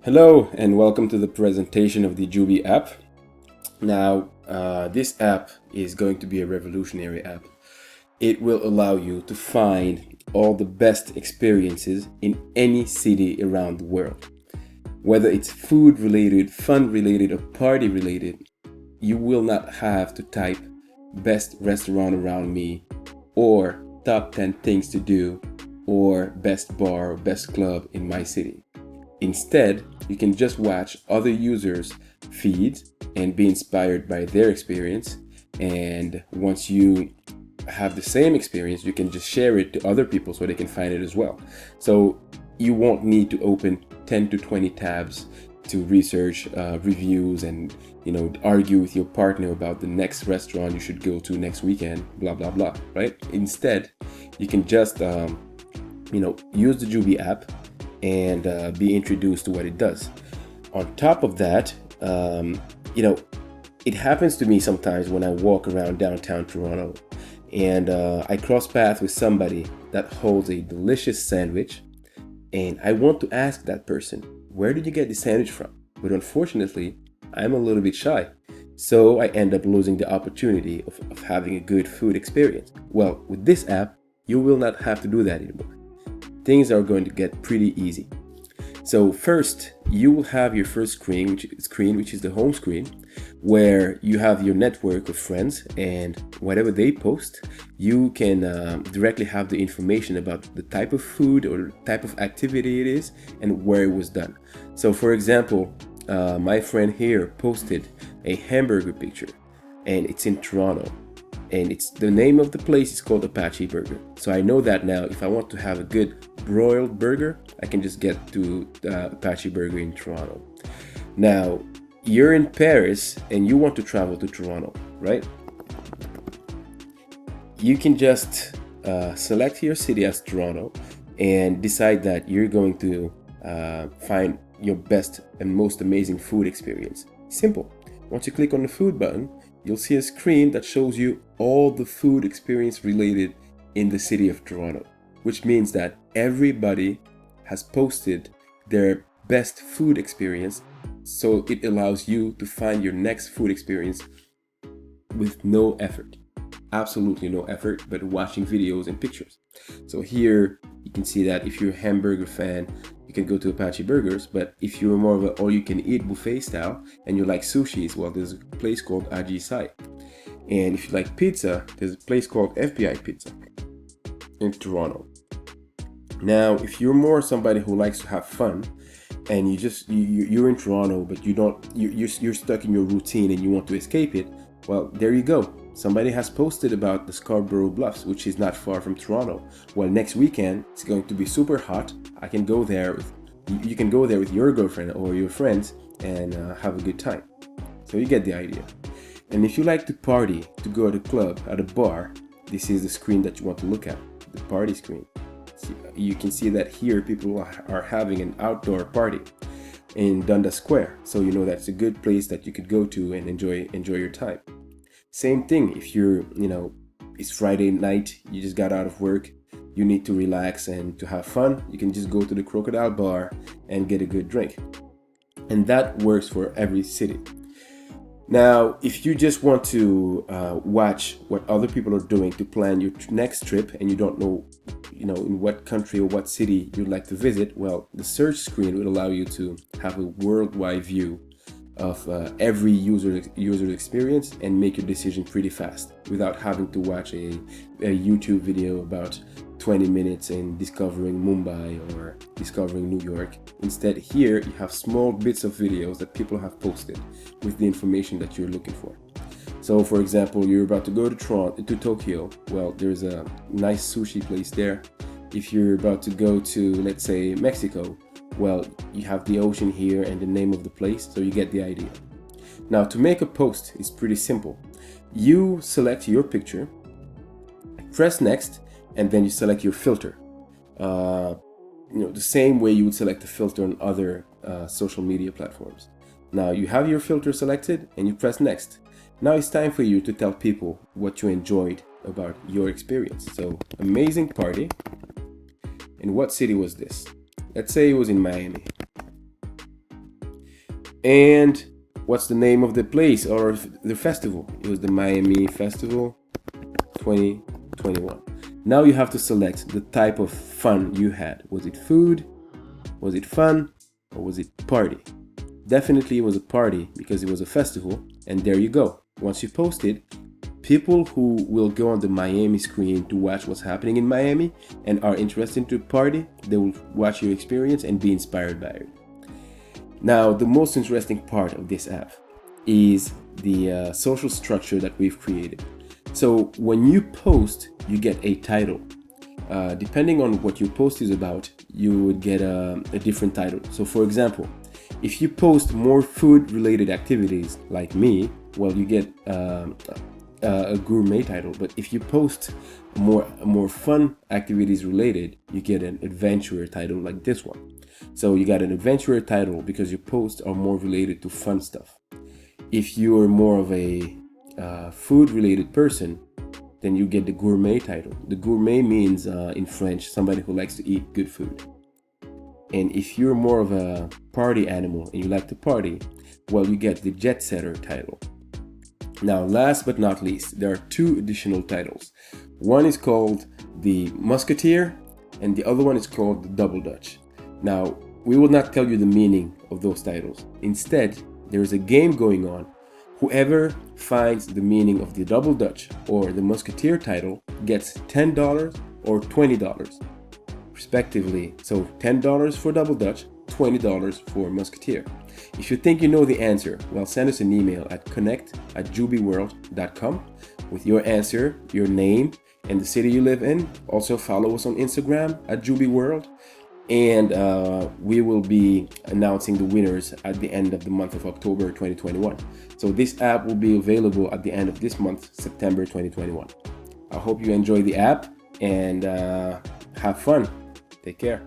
Hello and welcome to the presentation of the Joobee app. Now, this app is going to be a revolutionary app. It will allow you to find all the best experiences in any city around the world. Whether it's food related, fun related, or party related, you will not have to type best restaurant around me or top 10 things to do or best bar or best club in my city. Instead, you can just watch other users' feeds and be inspired by their experience. And once you have the same experience, you can just share it to other people so they can find it as well. So you won't need to open 10 to 20 tabs to research reviews and argue with your partner about the next restaurant you should go to next weekend, blah blah blah, right? Instead, you can just use the Joobee app and be introduced to what it does. On top of that, it happens to me sometimes when I walk around downtown Toronto and I cross paths with somebody that holds a delicious sandwich, and I want to ask that person, where did you get the sandwich from? But unfortunately, I'm a little bit shy. So I end up losing the opportunity of having a good food experience. Well, with this app, you will not have to do that anymore. Things are going to get pretty easy. So first, you will have your first screen, which is the home screen, where you have your network of friends, and whatever they post, you can directly have the information about the type of food or type of activity it is and where it was done. So for example, my friend here posted a hamburger picture, and it's in Toronto. And it's the name of the place is called Apache Burger. So I know that now if I want to have a good broiled burger, I can just get to Apache Burger in Toronto. Now, you're in Paris and you want to travel to Toronto, right? You can just select your city as Toronto and decide that you're going to find your best and most amazing food experience. Simple. Once you click on the food button, you'll see a screen that shows you all the food experience related in the city of Toronto, which means that everybody has posted their best food experience, so it allows you to find your next food experience with no effort. Absolutely no effort, but watching videos and pictures. So here you can see that if you're a hamburger fan, you can go to Apache Burgers, but if you're more of an all-you-can-eat buffet style and you like sushis, well, there's a place called Sai. And if you like pizza, there's a place called FBI Pizza in Toronto. Now, if you're more somebody who likes to have fun, and you're in Toronto, but you're stuck in your routine and you want to escape it, well, there you go. Somebody has posted about the Scarborough Bluffs, which is not far from Toronto. Well, next weekend it's going to be super hot. I can go there. You can go there with your girlfriend or your friends and have a good time. So you get the idea. And if you like to party, to go to a club, at a bar, this is the screen that you want to look at, the party screen. You can see that here people are having an outdoor party in Dundas Square. So you know that's a good place that you could go to and enjoy your time. Same thing if you're, it's Friday night, you just got out of work, you need to relax and to have fun, you can just go to the Crocodile Bar and get a good drink. And that works for every city. Now, if you just want to watch what other people are doing to plan your next trip and you don't know, in what country or what city you'd like to visit, well, the search screen will allow you to have a worldwide view of every user experience and make your decision pretty fast without having to watch a YouTube video about 20 minutes in discovering Mumbai or discovering New York. Instead, here you have small bits of videos that people have posted with the information that you're looking for. So for example, you're about to go to Tokyo. Well, there's a nice sushi place there. If you're about to go to, let's say, Mexico, well, you have the ocean here and the name of the place, so you get the idea. Now, to make a post is pretty simple. You select your picture, press next, and then you select your filter. The same way you would select a filter on other social media platforms. Now, you have your filter selected and you press next. Now it's time for you to tell people what you enjoyed about your experience. So, amazing party. In what city was this? Let's say it was in Miami. And what's the name of the place or the festival? It was the Miami Festival 2021. Now you have to select the type of fun you had. Was it food? Was it fun? Or was it party? Definitely it was a party because it was a festival. And there you go. Once you post it, people who will go on the Miami screen to watch what's happening in Miami and are interested to party, they will watch your experience and be inspired by it. Now, the most interesting part of this app is the social structure that we've created. So when you post, you get a title. Depending on what your post is about, you would get a different title. So for example, if you post more food-related activities like me, well, you get a gourmet title. But if you post more fun activities related, you get an adventurer title like this one. So you got an adventurer title because your posts are more related to fun stuff. If you are more of a food-related person, then you get the gourmet title. The gourmet means in French, somebody who likes to eat good food. And if you're more of a party animal and you like to party, well, you get the jet setter title. Now, last but not least, there are two additional titles. One is called the Musketeer and the other one is called the Double Dutch. Now, we will not tell you the meaning of those titles. Instead, there is a game going on. Whoever finds the meaning of the Double Dutch or the Musketeer title gets $10 or $20 respectively. So $10 for Double Dutch, $20 for Musketeer. If you think you know the answer, well, send us an email at connect@joobeeworld.com with your answer, your name, and the city you live in. Also follow us on Instagram @JoobeeWorld. And we will be announcing the winners at the end of the month of October 2021. So this app will be available at the end of this month, September 2021. I hope you enjoy the app and have fun. Take care.